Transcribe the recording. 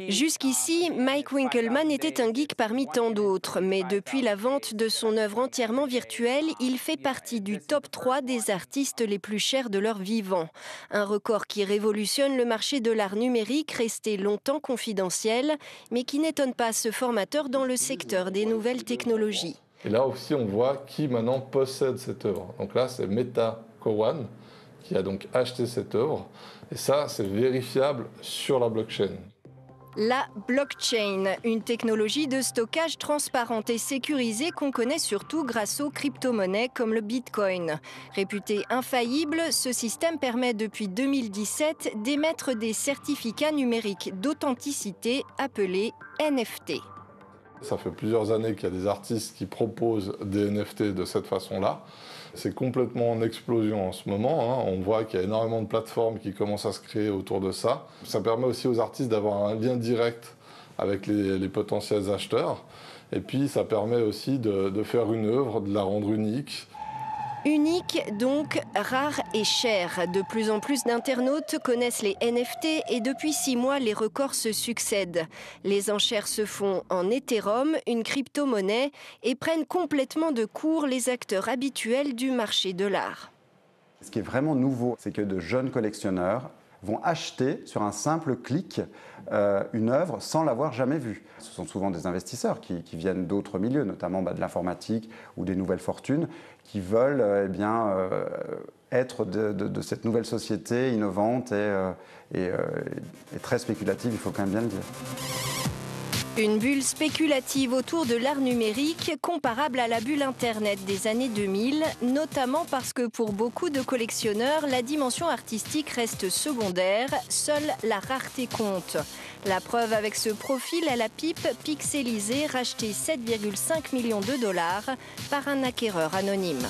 Jusqu'ici, Mike Winkelmann était un geek parmi tant d'autres, mais depuis la vente de son œuvre entièrement virtuelle, il fait partie du top 3 des artistes les plus chers de leur vivant. Un record qui révolutionne le marché de l'art numérique, resté longtemps confidentiel, mais qui n'étonne pas ce formateur dans le secteur des nouvelles technologies. Et là aussi, on voit qui maintenant possède cette œuvre. Donc là, c'est Meta Kowan qui a donc acheté cette œuvre. Et ça, c'est vérifiable sur la blockchain. La blockchain, une technologie de stockage transparente et sécurisée qu'on connaît surtout grâce aux crypto-monnaies comme le Bitcoin. Réputé infaillible, ce système permet depuis 2017 d'émettre des certificats numériques d'authenticité appelés NFT. Ça fait plusieurs années qu'il y a des artistes qui proposent des NFT de cette façon-là. C'est complètement en explosion en ce moment. On voit qu'il y a énormément de plateformes qui commencent à se créer autour de ça. Ça permet aussi aux artistes d'avoir un lien direct avec les potentiels acheteurs. Et puis ça permet aussi de faire une œuvre, de la rendre unique. Unique, donc rare et cher. De plus en plus d'internautes connaissent les NFT et depuis 6 mois, les records se succèdent. Les enchères se font en Ethereum, une crypto-monnaie, et prennent complètement de court les acteurs habituels du marché de l'art. Ce qui est vraiment nouveau, c'est que de jeunes collectionneurs vont acheter sur un simple clic une œuvre sans l'avoir jamais vue. Ce sont souvent des investisseurs qui viennent d'autres milieux, notamment de l'informatique ou des nouvelles fortunes, qui veulent être de cette nouvelle société innovante et très spéculative, il faut quand même bien le dire. Une bulle spéculative autour de l'art numérique comparable à la bulle Internet des années 2000, notamment parce que pour beaucoup de collectionneurs, la dimension artistique reste secondaire, seule la rareté compte. La preuve avec ce profil à la pipe pixelisé racheté 7,5 millions de dollars par un acquéreur anonyme.